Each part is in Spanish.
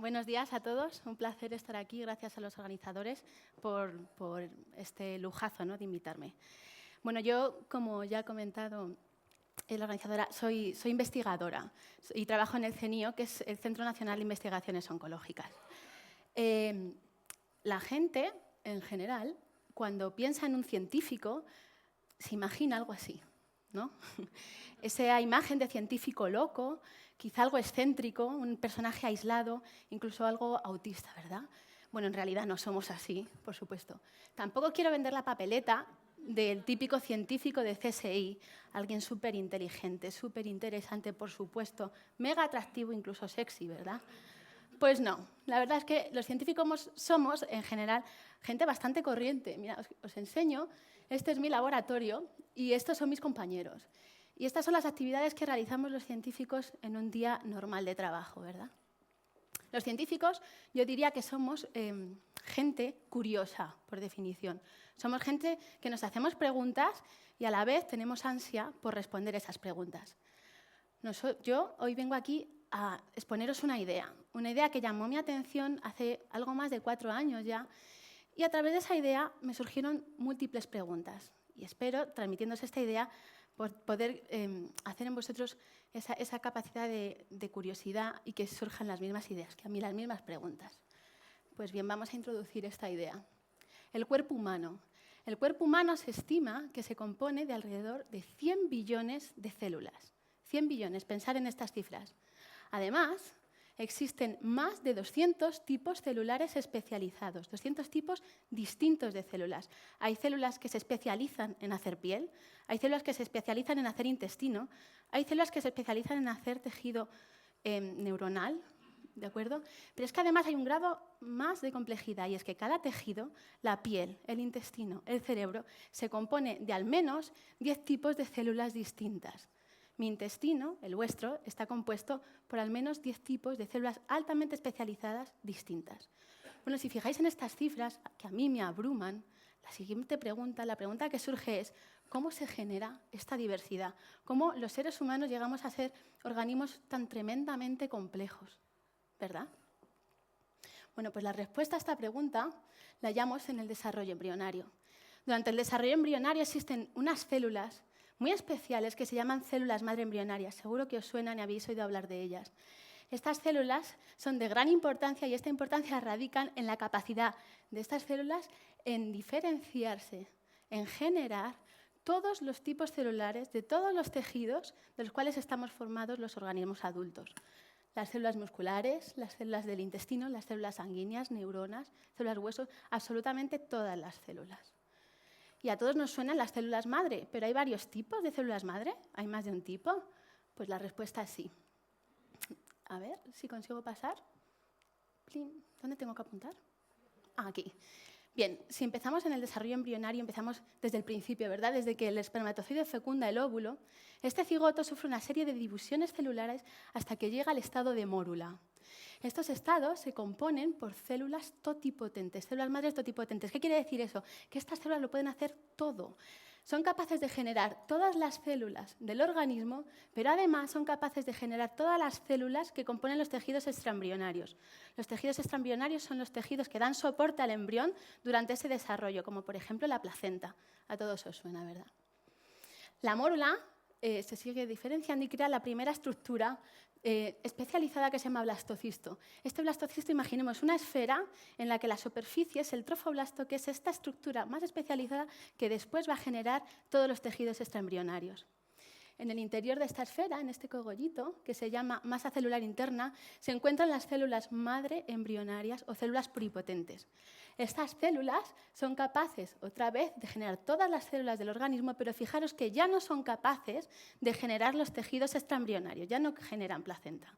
Buenos días a todos. Un placer estar aquí. Gracias a los organizadores por este lujazo, ¿no?, de invitarme. Bueno, yo, como ya ha comentado la organizadora, soy investigadora y trabajo en el CENIO, que es el Centro Nacional de Investigaciones Oncológicas. La gente, en general, cuando piensa en un científico, se imagina algo así, ¿no? Esa imagen de científico loco, quizá algo excéntrico, un personaje aislado, incluso algo autista, ¿verdad? Bueno, en realidad no somos así, por supuesto. Tampoco quiero vender la papeleta del típico científico de CSI, alguien súper inteligente, súper interesante, por supuesto, mega atractivo, incluso sexy, ¿verdad? Pues no, la verdad es que los científicos somos, en general, gente bastante corriente. Mira, os enseño, este es mi laboratorio y estos son mis compañeros. Y estas son las actividades que realizamos los científicos en un día normal de trabajo, ¿verdad? Los científicos, yo diría que somos gente curiosa, por definición. Somos gente que nos hacemos preguntas y a la vez tenemos ansia por responder esas preguntas. Yo hoy vengo aquí a exponeros una idea que llamó mi atención hace algo más de 4 años ya, y a través de esa idea me surgieron múltiples preguntas. Y espero, transmitiéndose esta idea, poder hacer en vosotros esa capacidad de curiosidad y que surjan las mismas ideas, que a mí las mismas preguntas. Pues bien, vamos a introducir esta idea. El cuerpo humano. El cuerpo humano se estima que se compone de alrededor de 100 billones de células. 100 billones, pensar en estas cifras. Además, existen más de 200 tipos celulares especializados, 200 tipos distintos de células. Hay células que se especializan en hacer piel, hay células que se especializan en hacer intestino, hay células que se especializan en hacer tejido neuronal, ¿de acuerdo? Pero es que además hay un grado más de complejidad y es que cada tejido, la piel, el intestino, el cerebro, se compone de al menos 10 tipos de células distintas. Mi intestino, el vuestro, está compuesto por al menos 10 tipos de células altamente especializadas distintas. Bueno, si fijáis en estas cifras, que a mí me abruman, la siguiente pregunta, la pregunta que surge es ¿cómo se genera esta diversidad? ¿Cómo los seres humanos llegamos a ser organismos tan tremendamente complejos? ¿Verdad? Bueno, pues la respuesta a esta pregunta la hallamos en el desarrollo embrionario. Durante el desarrollo embrionario existen unas células muy especiales que se llaman células madre embrionarias. Seguro que os suenan y habéis oído hablar de ellas. Estas células son de gran importancia y esta importancia radica en la capacidad de estas células en diferenciarse, en generar todos los tipos celulares de todos los tejidos de los cuales estamos formados los organismos adultos. Las células musculares, las células del intestino, las células sanguíneas, neuronas, células hueso, absolutamente todas las células. Y a todos nos suenan las células madre, pero ¿hay varios tipos de células madre? ¿Hay más de un tipo? Pues la respuesta es sí. A ver si consigo pasar. ¿Dónde tengo que apuntar? Aquí. Bien, si empezamos en el desarrollo embrionario, empezamos desde el principio, ¿verdad? Desde que el espermatozoide fecunda el óvulo, este cigoto sufre una serie de divisiones celulares hasta que llega al estado de mórula. Estos estados se componen por células totipotentes, células madres totipotentes. ¿Qué quiere decir eso? Que estas células lo pueden hacer todo. Son capaces de generar todas las células del organismo, pero además son capaces de generar todas las células que componen los tejidos extraembrionarios. Los tejidos extraembrionarios son los tejidos que dan soporte al embrión durante ese desarrollo, como por ejemplo la placenta. A todos os suena, ¿verdad? La mórula se sigue diferenciando y crea la primera estructura especializada que se llama blastocisto. Este blastocisto, imaginemos una esfera en la que la superficie es el trofoblasto, que es esta estructura más especializada que después va a generar todos los tejidos extraembrionarios. En el interior de esta esfera, en este cogollito, que se llama masa celular interna, se encuentran las células madre embrionarias o células pluripotentes. Estas células son capaces, otra vez, de generar todas las células del organismo, pero fijaros que ya no son capaces de generar los tejidos extraembrionarios, ya no generan placenta.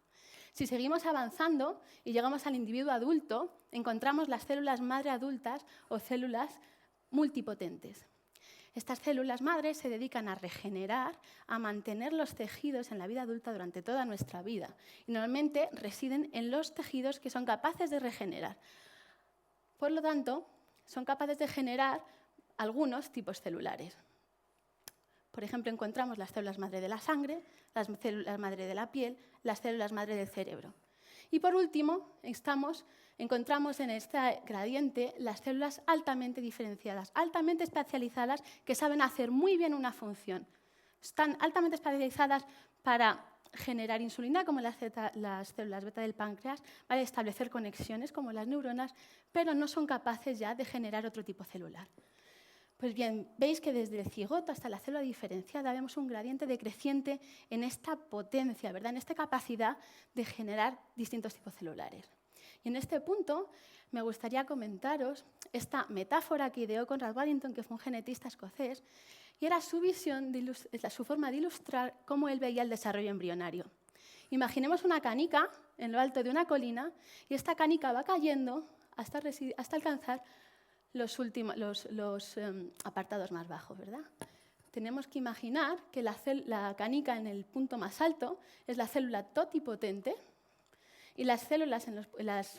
Si seguimos avanzando y llegamos al individuo adulto, encontramos las células madre adultas o células multipotentes. Estas células madres se dedican a regenerar, a mantener los tejidos en la vida adulta durante toda nuestra vida. Y normalmente residen en los tejidos que son capaces de regenerar. Por lo tanto, son capaces de generar algunos tipos celulares. Por ejemplo, encontramos las células madre de la sangre, las células madre de la piel, las células madre del cerebro. Y por último, encontramos en este gradiente las células altamente diferenciadas, altamente especializadas, que saben hacer muy bien una función. Están altamente especializadas para generar insulina, como las células beta del páncreas, para establecer conexiones, como las neuronas, pero no son capaces ya de generar otro tipo celular. Pues bien, veis que desde el cigoto hasta la célula diferenciada vemos un gradiente decreciente en esta potencia, ¿verdad? En esta capacidad de generar distintos tipos celulares. Y en este punto me gustaría comentaros esta metáfora que ideó Conrad Waddington, que fue un genetista escocés, y era su visión, su forma de ilustrar cómo él veía el desarrollo embrionario. Imaginemos una canica en lo alto de una colina y esta canica va cayendo hasta alcanzar los apartados más bajos, ¿verdad? Tenemos que imaginar que la canica en el punto más alto es la célula totipotente y las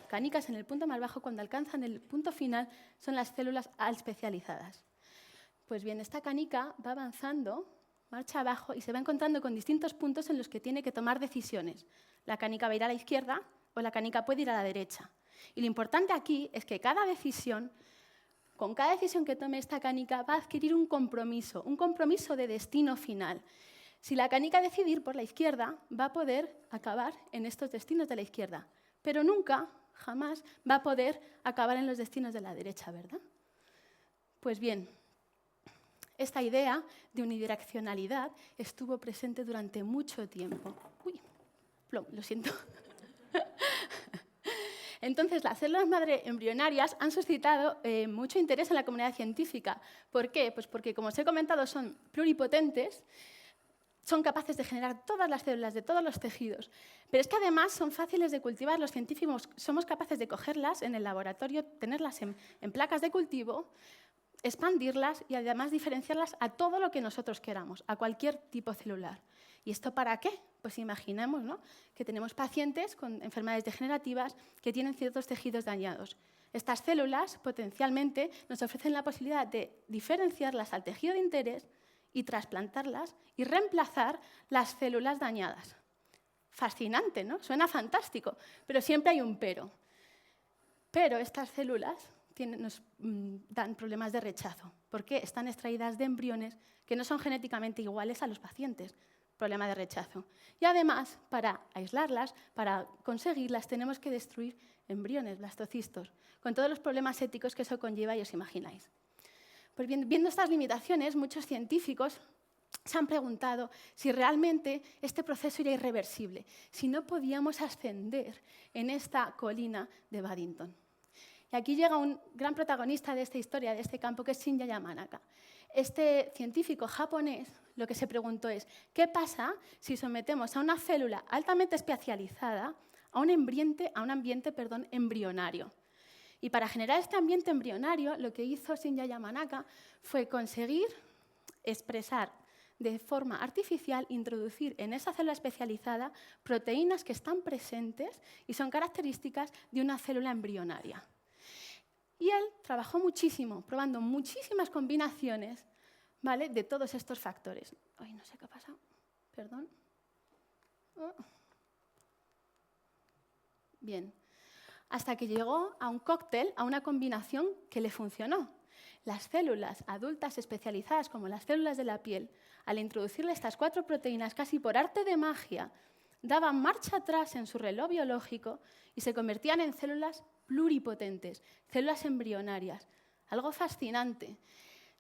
canicas en el punto más bajo, cuando alcanzan el punto final, son las células especializadas. Pues bien, esta canica va avanzando, marcha abajo y se va encontrando con distintos puntos en los que tiene que tomar decisiones. La canica va a ir a la izquierda o la canica puede ir a la derecha. Y lo importante aquí es que con cada decisión que tome esta canica va a adquirir un compromiso de destino final. Si la canica decide ir por la izquierda, va a poder acabar en estos destinos de la izquierda, pero nunca, jamás, va a poder acabar en los destinos de la derecha, ¿verdad? Pues bien, esta idea de unidireccionalidad estuvo presente durante mucho tiempo. Uy, lo siento. Entonces, las células madre embrionarias han suscitado mucho interés en la comunidad científica. ¿Por qué? Pues porque, como os he comentado, son pluripotentes, son capaces de generar todas las células de todos los tejidos, pero es que además son fáciles de cultivar. Los científicos somos capaces de cogerlas en el laboratorio, tenerlas en placas de cultivo, expandirlas y además diferenciarlas a todo lo que nosotros queramos, a cualquier tipo celular. ¿Y esto para qué? Pues imaginemos, ¿no?, que tenemos pacientes con enfermedades degenerativas que tienen ciertos tejidos dañados. Estas células potencialmente nos ofrecen la posibilidad de diferenciarlas al tejido de interés y trasplantarlas y reemplazar las células dañadas. Fascinante, ¿no? Suena fantástico, pero siempre hay un pero. Pero estas células nos dan problemas de rechazo, porque están extraídas de embriones que no son genéticamente iguales a los pacientes. Problema de rechazo. Y además, para aislarlas, para conseguirlas, tenemos que destruir embriones, blastocistos, con todos los problemas éticos que eso conlleva y os imagináis. Pues bien, viendo estas limitaciones, muchos científicos se han preguntado si realmente este proceso era irreversible, si no podíamos ascender en esta colina de Waddington. Y aquí llega un gran protagonista de esta historia, de este campo, que es Shinya Yamanaka. Este científico japonés lo que se preguntó es: ¿qué pasa si sometemos a una célula altamente especializada a un ambiente embrionario? Y para generar este ambiente embrionario, lo que hizo Shinya Yamanaka fue conseguir expresar de forma artificial, introducir en esa célula especializada proteínas que están presentes y son características de una célula embrionaria. Y él trabajó muchísimo, probando muchísimas combinaciones, ¿vale?, de todos estos factores. Ay, no sé qué ha pasado. Perdón. Oh. Bien. Hasta que llegó a un cóctel, a una combinación que le funcionó. Las células adultas especializadas, como las células de la piel, al introducirle estas 4 proteínas, casi por arte de magia, daban marcha atrás en su reloj biológico y se convertían en células pluripotentes, células embrionarias. Algo fascinante.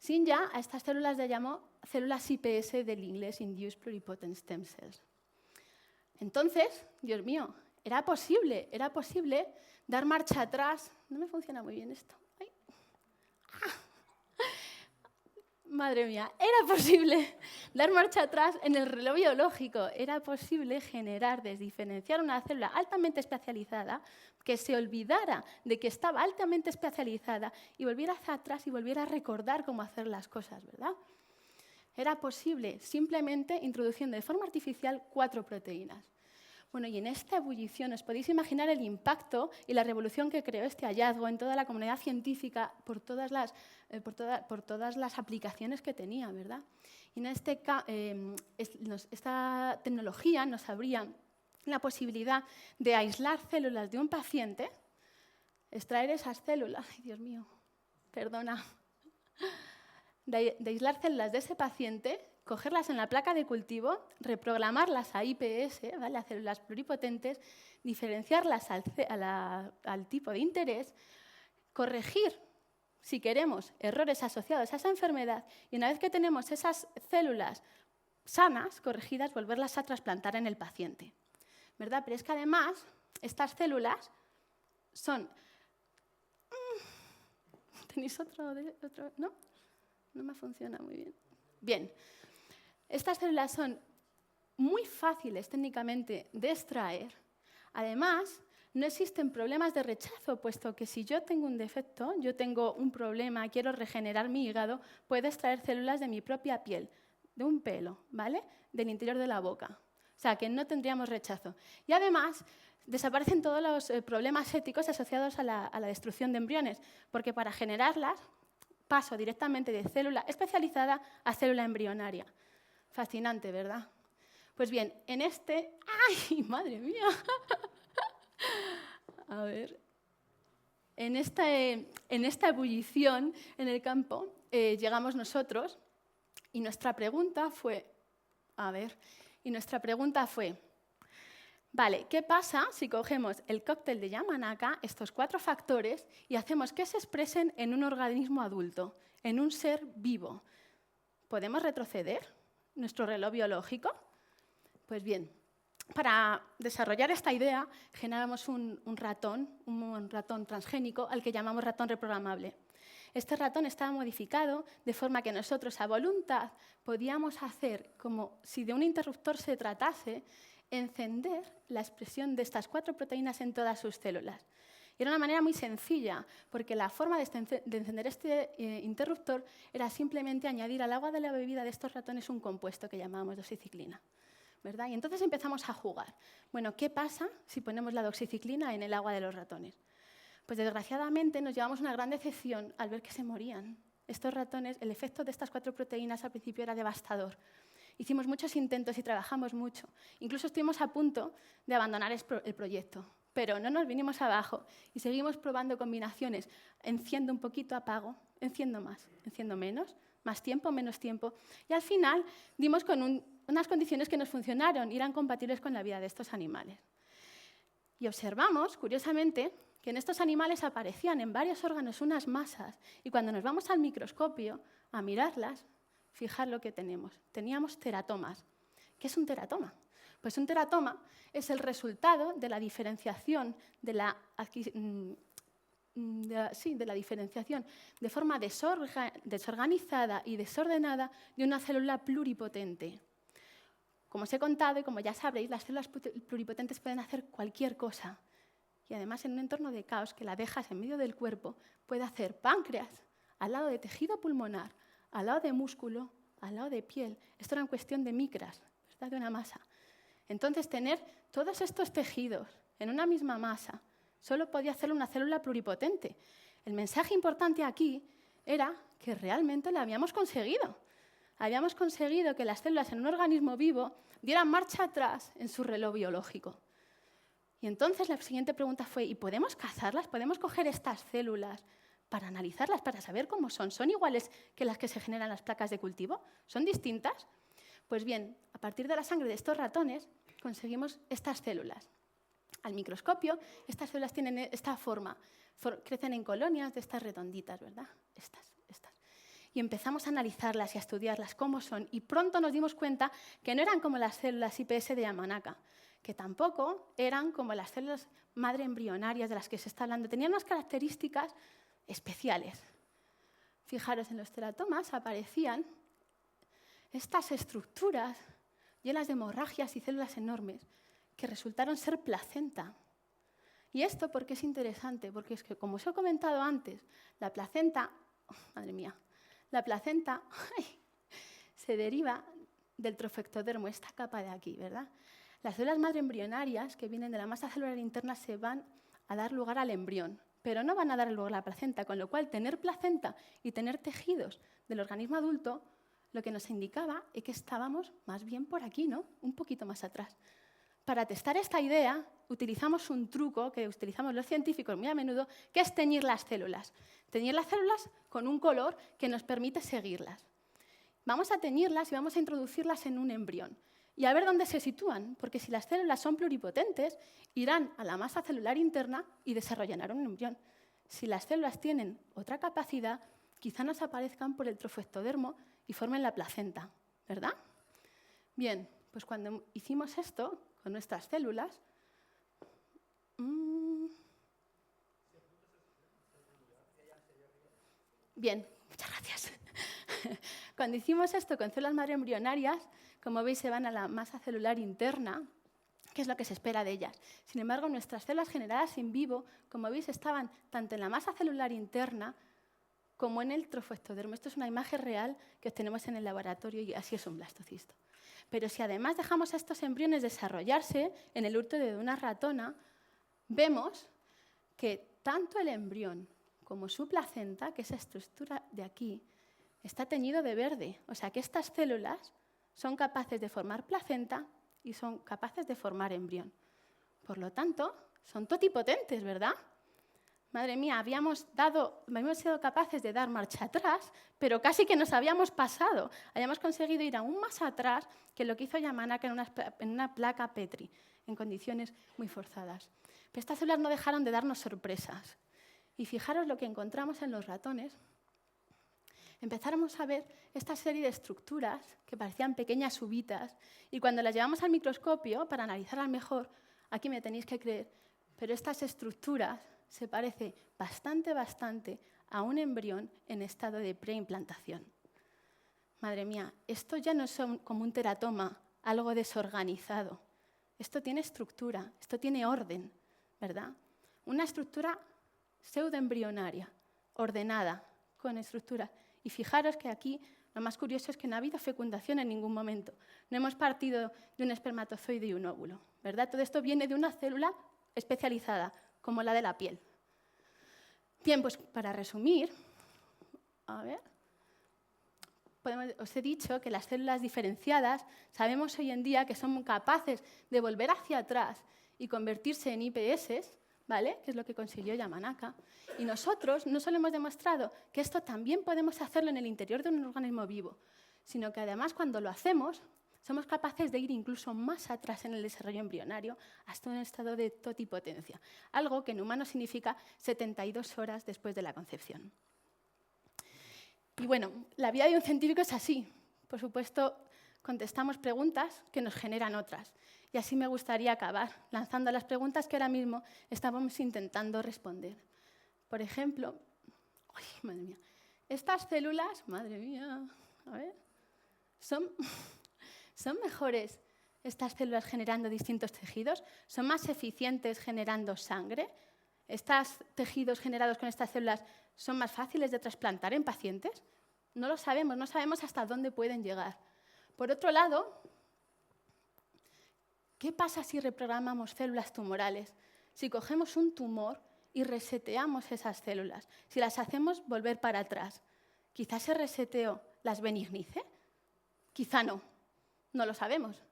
Shinya a estas células le llamó células IPS, del inglés Induced Pluripotent Stem Cells. Entonces, Dios mío, era posible dar marcha atrás. No me funciona muy bien esto. Ay. Madre mía, era posible dar marcha atrás en el reloj biológico. Era posible generar, diferenciar una célula altamente especializada que se olvidara de que estaba altamente especializada y volviera hacia atrás y volviera a recordar cómo hacer las cosas, ¿verdad? Era posible simplemente introduciendo de forma artificial 4 proteínas. Bueno, y en esta ebullición os podéis imaginar el impacto y la revolución que creó este hallazgo en toda la comunidad científica por todas las aplicaciones que tenía, ¿verdad? Y esta tecnología nos abría la posibilidad de aislar células de un paciente, extraer esas células, ay Dios mío, perdona, de aislar células de ese paciente, cogerlas en la placa de cultivo, reprogramarlas a IPS, ¿vale?, a células pluripotentes, diferenciarlas al tipo de interés, corregir, si queremos, errores asociados a esa enfermedad y una vez que tenemos esas células sanas, corregidas, volverlas a trasplantar en el paciente, ¿verdad? Pero es que además estas células son... ¿Tenéis otro? ¿No? No me funciona muy bien. Bien, estas células son muy fáciles técnicamente de extraer. Además, no existen problemas de rechazo, puesto que si yo tengo un defecto, yo tengo un problema, quiero regenerar mi hígado, puedo extraer células de mi propia piel, de un pelo, ¿vale?, del interior de la boca. O sea, que no tendríamos rechazo. Y además, desaparecen todos los problemas éticos asociados a la destrucción de embriones, porque para generarlas paso directamente de célula especializada a célula embrionaria. Fascinante, ¿verdad? Pues bien, en este... ¡Ay, madre mía! A ver... En esta ebullición en el campo llegamos nosotros y nuestra pregunta fue... Vale, ¿qué pasa si cogemos el cóctel de Yamanaka, estos 4 factores, y hacemos que se expresen en un organismo adulto, en un ser vivo? ¿Podemos retroceder nuestro reloj biológico? Pues bien, para desarrollar esta idea generamos un ratón transgénico al que llamamos ratón reprogramable. Este ratón estaba modificado de forma que nosotros a voluntad podíamos hacer, como si de un interruptor se tratase, encender la expresión de estas 4 proteínas en todas sus células. Y era una manera muy sencilla, porque la forma de encender este interruptor era simplemente añadir al agua de la bebida de estos ratones un compuesto que llamábamos doxiciclina, ¿verdad? Y entonces empezamos a jugar. Bueno, ¿qué pasa si ponemos la doxiciclina en el agua de los ratones? Pues desgraciadamente nos llevamos una gran decepción al ver que se morían. Estos ratones, el efecto de estas 4 proteínas al principio era devastador. Hicimos muchos intentos y trabajamos mucho. Incluso estuvimos a punto de abandonar el proyecto, pero no nos vinimos abajo y seguimos probando combinaciones. Enciendo un poquito, apago, enciendo más, enciendo menos, más tiempo, menos tiempo. Y al final dimos con unas condiciones que nos funcionaron y eran compatibles con la vida de estos animales. Y observamos, curiosamente, que en estos animales aparecían en varios órganos unas masas y cuando nos vamos al microscopio a mirarlas, fijar lo que tenemos. Teníamos teratomas. ¿Qué es un teratoma? Pues un teratoma es el resultado de la diferenciación de la diferenciación de forma desorganizada y desordenada de una célula pluripotente. Como os he contado y como ya sabréis, las células pluripotentes pueden hacer cualquier cosa. Y además, en un entorno de caos que la dejas en medio del cuerpo, puede hacer páncreas al lado de tejido pulmonar, al lado de músculo, al lado de piel. Esto era en cuestión de micras, ¿verdad?, de una masa. Entonces, tener todos estos tejidos en una misma masa solo podía hacerlo una célula pluripotente. El mensaje importante aquí era que realmente lo habíamos conseguido. Habíamos conseguido que las células en un organismo vivo dieran marcha atrás en su reloj biológico. Y entonces la siguiente pregunta fue, ¿y podemos cazarlas? ¿Podemos coger estas células para analizarlas, para saber cómo son? ¿Son iguales que las que se generan en las placas de cultivo? ¿Son distintas? Pues bien, a partir de la sangre de estos ratones conseguimos estas células. Al microscopio, estas células tienen esta forma, crecen en colonias de estas redonditas, ¿verdad? Estas. Y empezamos a analizarlas y a estudiarlas, cómo son, y pronto nos dimos cuenta que no eran como las células IPS de Yamanaka, que tampoco eran como las células madre embrionarias de las que se está hablando. Tenían unas características especiales. Fijaros, en los teratomas aparecían estas estructuras llenas de hemorragias y células enormes que resultaron ser placenta. ¿Y esto por qué es interesante? Porque es que, como os he comentado antes, la placenta, madre mía, la placenta se deriva del trofectodermo, esta capa de aquí, ¿verdad? Las células madre embrionarias que vienen de la masa celular interna se van a dar lugar al embrión, pero no van a dar lugar a la placenta, con lo cual tener placenta y tener tejidos del organismo adulto lo que nos indicaba es que estábamos más bien por aquí, ¿no? Un poquito más atrás. Para testar esta idea, utilizamos un truco que utilizamos los científicos muy a menudo, que es teñir las células. Teñir las células con un color que nos permite seguirlas. Vamos a teñirlas y vamos a introducirlas en un embrión. Y a ver dónde se sitúan, porque si las células son pluripotentes, irán a la masa celular interna y desarrollarán un embrión. Si las células tienen otra capacidad, quizá nos aparezcan por el trofoectodermo y formen la placenta, ¿verdad? Bien, pues cuando hicimos esto con nuestras células, bien, muchas gracias. Cuando hicimos esto con células madre embrionarias, como veis, se van a la masa celular interna, que es lo que se espera de ellas. Sin embargo, nuestras células generadas in vivo, como veis, estaban tanto en la masa celular interna como en el trofoectodermo. Esto es una imagen real que obtenemos en el laboratorio y así es un blastocisto. Pero si además dejamos a estos embriones desarrollarse en el útero de una ratona, vemos que tanto el embrión como su placenta, que es esa estructura de aquí, está teñido de verde. O sea que estas células son capaces de formar placenta y son capaces de formar embrión. Por lo tanto, son totipotentes, ¿verdad? Madre mía, habíamos sido capaces de dar marcha atrás, pero casi que nos habíamos pasado. Habíamos conseguido ir aún más atrás que lo que hizo Yamanaka en una placa Petri, en condiciones muy forzadas. Pero estas células no dejaron de darnos sorpresas. Y fijaros lo que encontramos en los ratones. Empezáramos a ver esta serie de estructuras que parecían pequeñas uvitas y cuando las llevamos al microscopio para analizarlas mejor, aquí me tenéis que creer, pero estas estructuras se parecen bastante a un embrión en estado de preimplantación. Madre mía, esto ya no es como un teratoma, algo desorganizado. Esto tiene estructura, esto tiene orden, ¿verdad? Una estructura pseudoembrionaria, ordenada, con estructura. Y fijaros que aquí lo más curioso es que no ha habido fecundación en ningún momento. No hemos partido de un espermatozoide y un óvulo, ¿verdad? Todo esto viene de una célula especializada, como la de la piel. Bien, pues para resumir, os he dicho que las células diferenciadas sabemos hoy en día que son capaces de volver hacia atrás y convertirse en IPS, ¿vale? Que es lo que consiguió Yamanaka. Y nosotros no solo hemos demostrado que esto también podemos hacerlo en el interior de un organismo vivo, sino que además cuando lo hacemos somos capaces de ir incluso más atrás en el desarrollo embrionario hasta un estado de totipotencia, algo que en humanos significa 72 horas después de la concepción. Y bueno, la vida de un científico es así. Por supuesto, contestamos preguntas que nos generan otras. Y así me gustaría acabar, lanzando las preguntas que ahora mismo estábamos intentando responder. Por ejemplo, ¡ay, madre mía! Estas células, madre mía, a ver, ¿son mejores estas células generando distintos tejidos? ¿Son más eficientes generando sangre? ¿Estos tejidos generados con estas células son más fáciles de trasplantar en pacientes? No lo sabemos, no sabemos hasta dónde pueden llegar. Por otro lado, ¿qué pasa si reprogramamos células tumorales? Si cogemos un tumor y reseteamos esas células, si las hacemos volver para atrás, ¿quizás ese reseteo las benignice? Quizá no, no lo sabemos.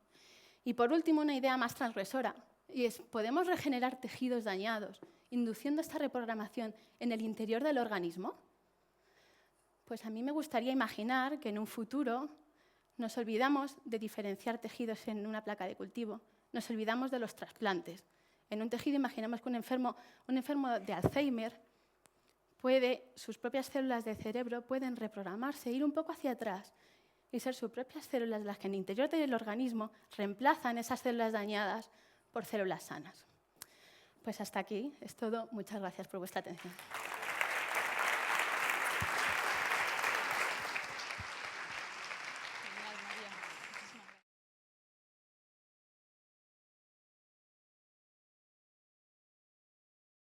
Y por último, una idea más transgresora, y es, ¿podemos regenerar tejidos dañados induciendo esta reprogramación en el interior del organismo? Pues a mí me gustaría imaginar que en un futuro nos olvidamos de diferenciar tejidos en una placa de cultivo, nos olvidamos de los trasplantes. En un tejido, imaginamos que un enfermo de Alzheimer sus propias células de cerebro pueden reprogramarse, ir un poco hacia atrás y ser sus propias células las que en el interior del organismo reemplazan esas células dañadas por células sanas. Pues hasta aquí es todo. Muchas gracias por vuestra atención.